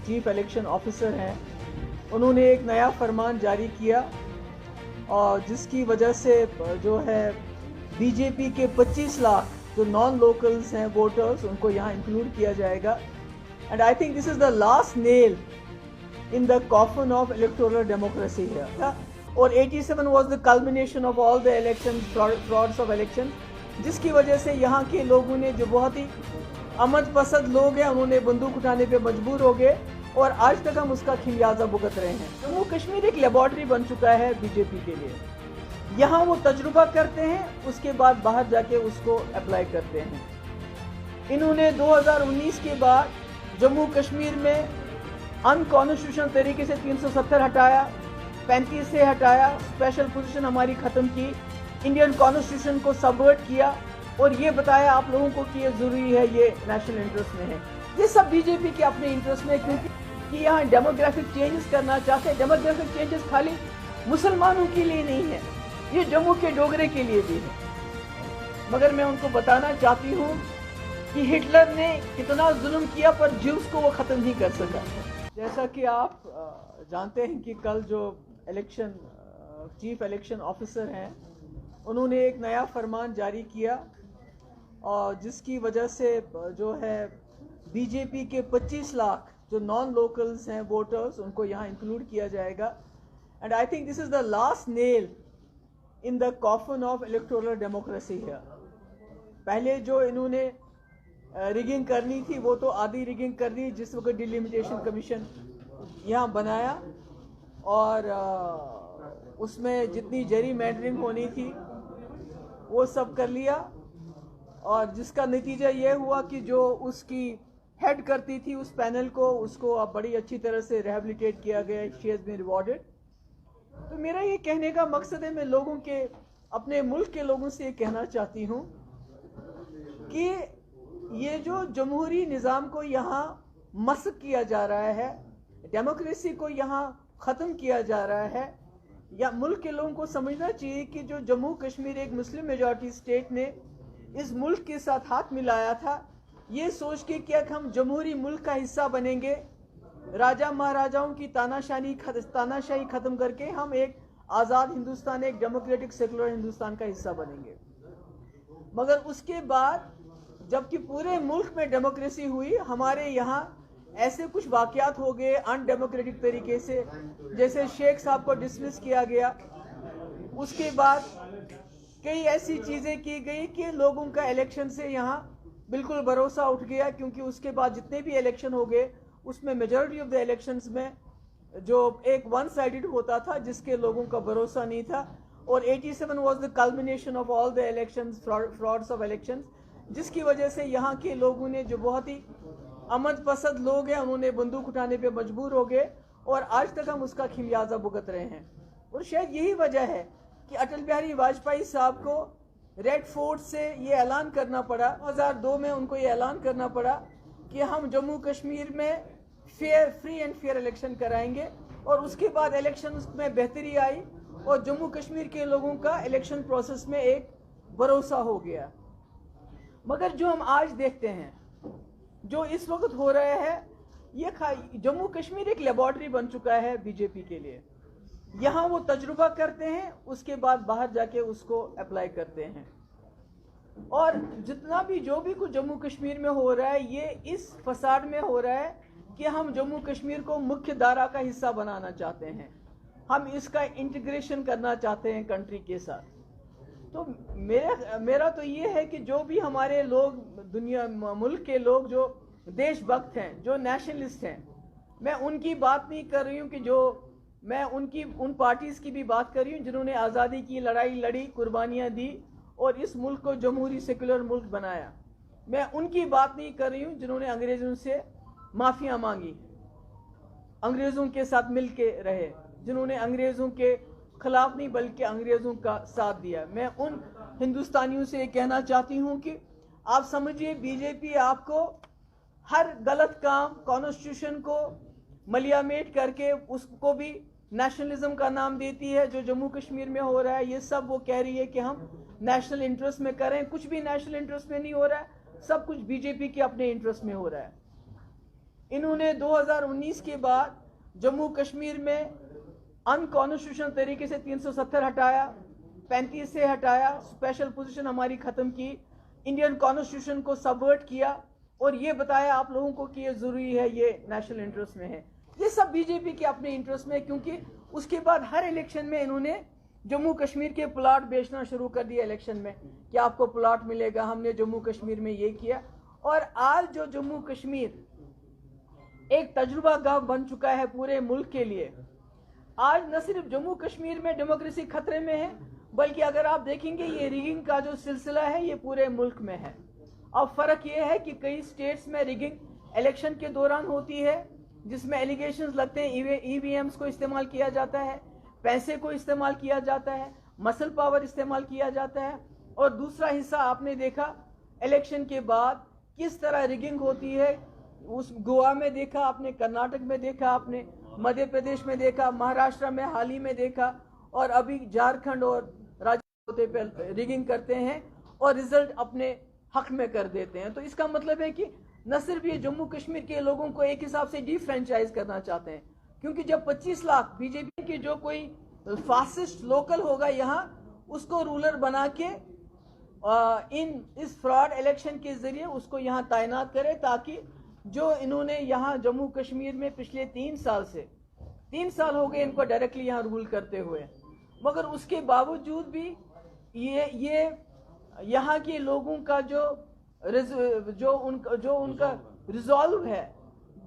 Chief election officer हैं, उन्होंने एक नया फरमान जारी किया और जिसकी वजह से जो है बीजेपी के 25 लाख जो नॉन लोकल्स हैं वोटर्स, उनको यहाँ इंक्लूड किया जाएगा। And I think this is the last nail in the coffin of electoral democracy here. और 87 was the culmination of all the elections, frauds of elections, जिसकी वजह से यहाँ के लोगों ने, जो बहुत ही अमन पसंद लोग हैं, उन्होंने बंदूक उठाने पे मजबूर हो गए और आज तक हम उसका खिमियाजा भुगत रहे हैं। जम्मू कश्मीर एक लेबॉर्ट्री बन चुका है बीजेपी के लिए। यहाँ वो तजुर्बा करते हैं, उसके बाद बाहर जाके उसको अप्लाई करते हैं। इन्होंने 2019 के बाद जम्मू कश्मीर में अनकॉन्स्टिट्यूशनल तरीके से 370 हटाया, 35 से हटाया, स्पेशल पोजीशन हमारी ख़त्म की, इंडियन कॉन्स्टिट्यूशन को सबवर्ट किया और ये बताया आप लोगों को कि ये ज़रूरी है, ये नेशनल इंटरेस्ट में है। ये सब बीजेपी के अपने इंटरेस्ट में, क्योंकि यहाँ डेमोग्राफिक चेंजेस करना चाहते हैं। डेमोग्राफिक चेंजेस खाली मुसलमानों के लिए नहीं है, ये जम्मू के डोगरे के लिए भी है। मगर मैं उनको बताना चाहती हूँ कि हिटलर ने कितना जुल्म किया पर ज्यूस को वो ख़त्म नहीं कर सका। जैसा कि आप जानते हैं कि कल जो चीफ इलेक्शन ऑफिसर हैं, उन्होंने एक नया फरमान जारी किया और जिसकी वजह से जो है बीजेपी के 25 लाख जो नॉन लोकल्स हैं वोटर्स, उनको यहाँ इंक्लूड किया जाएगा। And I think this is the last nail in the coffin of electoral democracy here. पहले जो इन्होंने रिगिंग करनी थी वो तो आधी रिगिंग कर दी, जिस वक्त डिलिमिटेशन कमीशन यहाँ बनाया और उसमें जितनी जेरी मैंडरिंग होनी थी वो सब कर लिया और जिसका नतीजा ये हुआ कि जो उसकी हेड करती थी उस पैनल को, उसको अब बड़ी अच्छी तरह से रिहेबिलिटेट किया गया, शी हैज़ बीन रिवॉर्डेड। तो मेरा ये कहने का मकसद है, मैं लोगों के, अपने मुल्क के लोगों से ये कहना चाहती हूँ कि ये जो जमहूरी निज़ाम को यहाँ मस्क किया जा रहा है, डेमोक्रेसी को यहाँ ख़त्म किया जा रहा है, या मुल्क के लोगों को समझना चाहिए कि जो जम्मू कश्मीर एक मुस्लिम मेजॉरिटी स्टेट ने इस मुल्क के साथ हाथ मिलाया था, ये सोच के कि हम जमहूरी मुल्क का हिस्सा बनेंगे, राजा महाराजाओं की तानाशाही ख़त्म करके हम एक आज़ाद हिंदुस्तान, एक डेमोक्रेटिक सेकुलर हिंदुस्तान का हिस्सा बनेंगे। मगर उसके बाद जबकि पूरे मुल्क में डेमोक्रेसी हुई, हमारे यहाँ ऐसे कुछ वाक़यात हो गए अनडेमोक्रेटिक तरीके से, जैसे शेख साहब को डिसमिस किया गया। उसके बाद कई ऐसी चीज़ें की गई कि लोगों का इलेक्शन से यहाँ बिल्कुल भरोसा उठ गया, क्योंकि उसके बाद जितने भी इलेक्शन हो गए उसमें मेजॉरिटी ऑफ द इलेक्शंस में जो एक वन साइडेड होता था, जिसके लोगों का भरोसा नहीं था। और 87 was the culmination of all the elections, frauds of elections, जिसकी वजह से यहाँ के लोगों ने, जो बहुत ही अमन पसंद लोग हैं, उन्होंने बंदूक उठाने पे मजबूर हो गए और आज तक हम उसका खिमियाजा भुगत रहे हैं। और शायद यही वजह है कि अटल बिहारी वाजपेयी साहब को रेड फोर्ट से ये ऐलान करना पड़ा, 2002 में उनको ये ऐलान करना पड़ा कि हम जम्मू कश्मीर में फ्री एंड फेयर इलेक्शन कराएंगे। और उसके बाद इलेक्शन में बेहतरी आई और जम्मू कश्मीर के लोगों का इलेक्शन प्रोसेस में एक भरोसा हो गया। मगर जो हम आज देखते हैं, जो इस वक्त हो रहा है, ये जम्मू कश्मीर एक लेबॉर्ट्री बन चुका है बीजेपी के लिए। यहाँ वो तजुर्बा करते हैं, उसके बाद बाहर जाके उसको अप्लाई करते हैं। और जितना भी जो भी कुछ जम्मू कश्मीर में हो रहा है, ये इस फसाद में हो रहा है कि हम जम्मू कश्मीर को मुख्य धारा का हिस्सा बनाना चाहते हैं, हम इसका इंटीग्रेशन करना चाहते हैं कंट्री के साथ। तो मेरा तो ये है कि जो भी हमारे लोग, दुनिया मुल्क के लोग जो देशभक्त हैं, जो नेशनलिस्ट हैं, मैं उनकी बात नहीं कर रही हूँ कि मैं उन पार्टीज़ की भी बात कर रही हूँ जिन्होंने आज़ादी की लड़ाई लड़ी, कुर्बानियाँ दी और इस मुल्क को जमहूरी सेकुलर मुल्क बनाया। मैं उनकी बात नहीं कर रही हूँ जिन्होंने अंग्रेज़ों से माफ़ियाँ मांगी, अंग्रेज़ों के साथ मिल के रहे, जिन्होंने अंग्रेज़ों के खिलाफ नहीं बल्कि अंग्रेज़ों का साथ दिया। मैं उन हिंदुस्तानियों से कहना चाहती हूँ कि आप समझिए, बीजेपी आपको हर गलत काम, कॉन्स्टिट्यूशन को मलियामेट करके उसको भी नेशनलिज्म का नाम देती है। जो जम्मू कश्मीर में हो रहा है, ये सब वो कह रही है कि हम नेशनल इंटरेस्ट में करें। कुछ भी नेशनल इंटरेस्ट में नहीं हो रहा है, सब कुछ बीजेपी के अपने इंटरेस्ट में हो रहा है। इन्होंने 2019 के बाद जम्मू कश्मीर में अनकॉन्स्टिट्यूशनल तरीके से 370 हटाया, 35 से हटाया, स्पेशल पोजीशन हमारी खत्म की, इंडियन कॉन्स्टिट्यूशन को सबवर्ट किया और ये बताया आप लोगों को कि ये जरूरी है, ये नेशनल इंटरेस्ट में है। ये सब बीजेपी के अपने इंटरेस्ट में है, क्योंकि उसके बाद हर इलेक्शन में इन्होंने जम्मू कश्मीर के प्लाट बेचना शुरू कर दिया इलेक्शन में कि आपको प्लाट मिलेगा, हमने जम्मू कश्मीर में ये किया। और आज जो जम्मू कश्मीर एक तजुर्बा गाह बन चुका है पूरे मुल्क के लिए, आज न सिर्फ जम्मू कश्मीर में डेमोक्रेसी खतरे में है, बल्कि अगर आप देखेंगे ये रिगिंग का जो सिलसिला है ये पूरे मुल्क में है। अब फर्क ये है कि कई स्टेट्स में रिगिंग इलेक्शन के दौरान होती है, जिसमें एलिगेशंस लगते हैं, ईवीएम्स को इस्तेमाल किया जाता है, पैसे को इस्तेमाल किया जाता है, मसल पावर इस्तेमाल किया जाता है। और दूसरा हिस्सा आपने देखा इलेक्शन के बाद किस तरह रिगिंग होती है, उस गोवा में देखा आपने, कर्नाटक में देखा आपने, मध्य प्रदेश में देखा, महाराष्ट्र में हाल ही में देखा, और अभी झारखंड और राज्य पे रिगिंग करते हैं और रिजल्ट अपने हक में कर देते हैं। तो इसका मतलब है कि न सिर्फ ये जम्मू कश्मीर के लोगों को एक हिसाब से डिफ्रेंचाइज करना चाहते हैं, क्योंकि जब 25 लाख बीजेपी के जो कोई फासिस्ट लोकल होगा यहाँ, उसको रूलर बना के इस फ्रॉड इलेक्शन के जरिए उसको यहाँ तैनात करे, ताकि जो इन्होंने यहाँ जम्मू कश्मीर में पिछले 3 साल हो गए इनको डायरेक्टली यहाँ रूल करते हुए, मगर उसके बावजूद भी ये यहाँ के लोगों का जो उनका रिजॉल्व है,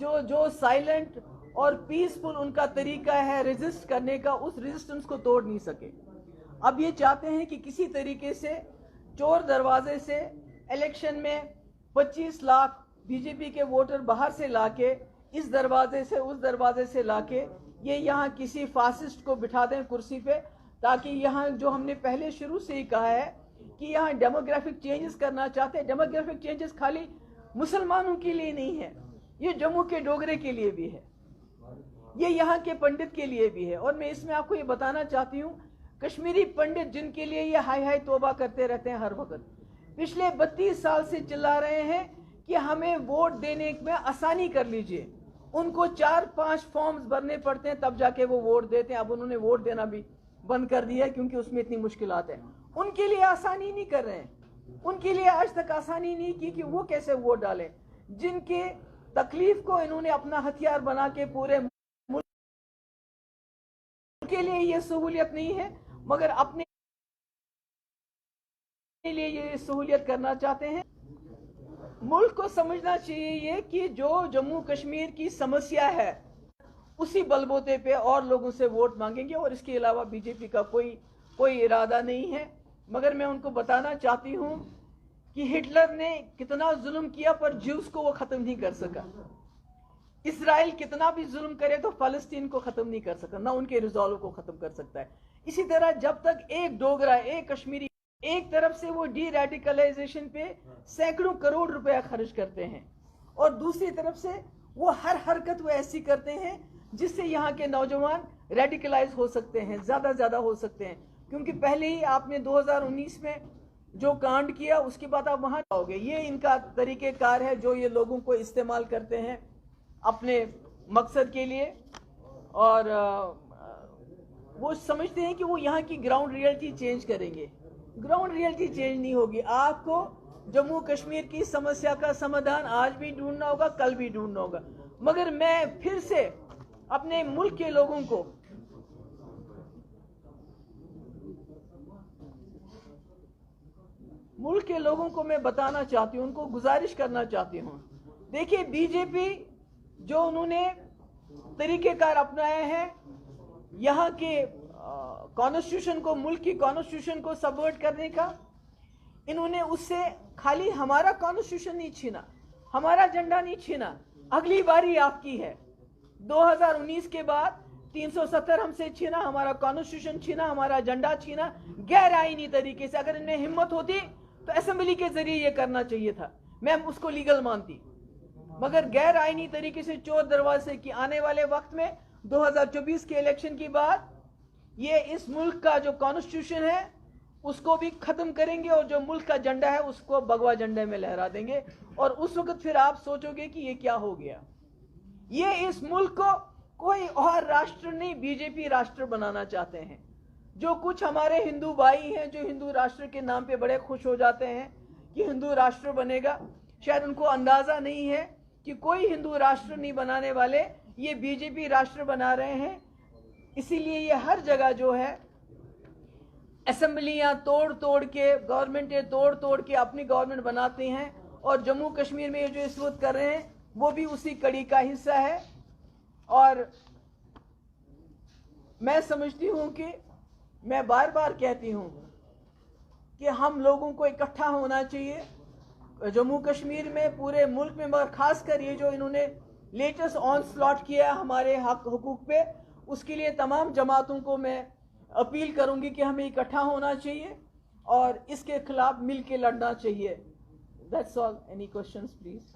जो साइलेंट और पीसफुल उनका तरीका है रेजिस्ट करने का, उस रेजिस्टेंस को तोड़ नहीं सके। अब ये चाहते हैं कि किसी तरीके से चोर दरवाजे से इलेक्शन में 25 लाख बीजेपी के वोटर बाहर से लाके, इस दरवाजे से उस दरवाजे से लाके ये यहाँ किसी फासिस्ट को बिठा दें कुर्सी पे, ताकि यहाँ जो हमने पहले शुरू से ही कहा है कि यहाँ डेमोग्राफिक चेंजेस करना चाहते हैं। डेमोग्राफिक चेंजेस खाली मुसलमानों के लिए नहीं है, ये जम्मू के डोगरे के लिए भी है, ये यहाँ के पंडित के लिए भी है। और मैं इसमें आपको ये बताना चाहती हूँ, कश्मीरी पंडित जिनके लिए ये हाय हाय तौबा करते रहते हैं हर वक्त, पिछले 32 साल से चिल्ला रहे हैं कि हमें वोट देने में आसानी कर लीजिए, उनको 4-5 फॉर्म्स भरने पड़ते हैं तब जाके वो वोट देते हैं। अब उन्होंने वोट देना भी बंद कर दिया है क्योंकि उसमें इतनी मुश्किलात है। उनके लिए आसानी नहीं कर रहे हैं, उनके लिए आज तक आसानी नहीं की कि वो कैसे वोट डालें, जिनके तकलीफ को इन्होंने अपना हथियार बना के पूरे मुल्क के लिए ये सहूलियत नहीं है, मगर अपने लिए ये सहूलियत करना चाहते हैं। मुल्क को समझना चाहिए ये कि जो जम्मू कश्मीर की समस्या है उसी बलबूते पे और लोगों से वोट मांगेंगे, और इसके अलावा बीजेपी का कोई इरादा नहीं है। मगर मैं उनको बताना चाहती हूं कि हिटलर ने कितना जुल्म किया पर ज्यूस को वो खत्म नहीं कर सका, इसराइल कितना भी जुल्म करे तो फलस्तीन को खत्म नहीं कर सका, ना उनके रिजॉल्व को खत्म कर सकता है। इसी तरह जब तक एक डोगरा, एक कश्मीरी, एक तरफ से वो डी रेडिकलाइजेशन पे सैकड़ों करोड़ रुपया खर्च करते हैं और दूसरी तरफ से वो हर हरकत वो ऐसी करते हैं जिससे यहाँ के नौजवान रेडिकलाइज हो सकते हैं, ज्यादा हो सकते हैं। क्योंकि पहले ही आपने 2019 में जो कांड किया उसके बाद आप वहां जाओगे। ये इनका तरीकेकार है जो ये लोगों को इस्तेमाल करते हैं अपने मकसद के लिए, और वो समझते हैं कि वो यहाँ की ग्राउंड रियलिटी चेंज करेंगे। ग्राउंड रियलिटी चेंज नहीं होगी। आपको जम्मू कश्मीर की समस्या का समाधान आज भी ढूंढना होगा, कल भी ढूंढना होगा। मगर मैं फिर से अपने मुल्क के लोगों को मैं बताना चाहती हूं, उनको गुजारिश करना चाहती हूं। देखिए, बीजेपी जो उन्होंने तरीकेकार अपनाया है यहाँ के कॉन्स्टिट्यूशन को, मुल्क की कॉन्स्टिट्यूशन को सबवर्ट करने का, इन्होंने उससे खाली हमारा कॉन्स्टिट्यूशन नहीं छीना, हमारा झंडा नहीं छीना, अगली बारी आपकी है। 2019 के बाद 370 हमसे छीना, हमारा कॉन्स्टिट्यूशन छीना, हमारा झंडा छीना गैर आईनी तरीके से। अगर इन्हें हिम्मत होती तो असेंबली के जरिए ये करना चाहिए था, मैं उसको लीगल मानती, मगर गैर आईनी तरीके से चोर दरवाजे की आने वाले वक्त में 2024 के इलेक्शन के बाद ये इस मुल्क का जो कॉन्स्टिट्यूशन है उसको भी खत्म करेंगे और जो मुल्क का झंडा है उसको भगवा झंडे में लहरा देंगे। और उस वक्त फिर आप सोचोगे कि ये क्या हो गया। ये इस मुल्क को कोई और राष्ट्र नहीं, बीजेपी राष्ट्र बनाना चाहते हैं। जो कुछ हमारे हिंदू भाई हैं जो हिंदू राष्ट्र के नाम पे बड़े खुश हो जाते हैं कि हिंदू राष्ट्र बनेगा, शायद उनको अंदाजा नहीं है कि कोई हिंदू राष्ट्र नहीं बनाने वाले, ये बीजेपी राष्ट्र बना रहे हैं। इसीलिए ये हर जगह जो है असेंबलियां तोड़ तोड़ के, गवर्नमेंटें तोड़ तोड़ के अपनी गवर्नमेंट बनाती हैं, और जम्मू कश्मीर में ये जो इस वक्त कर रहे हैं वो भी उसी कड़ी का हिस्सा है। और मैं समझती हूं कि मैं बार बार कहती हूं कि हम लोगों को इकट्ठा होना चाहिए जम्मू कश्मीर में, पूरे मुल्क में, मगर खासकर ये जो इन्होंने लेटेस्ट ऑन स्लॉट किया हमारे हक हुकूक पे, उसके लिए तमाम जमातों को मैं अपील करूंगी कि हमें इकट्ठा होना चाहिए और इसके खिलाफ मिल के लड़ना चाहिए। That's all. Any questions please?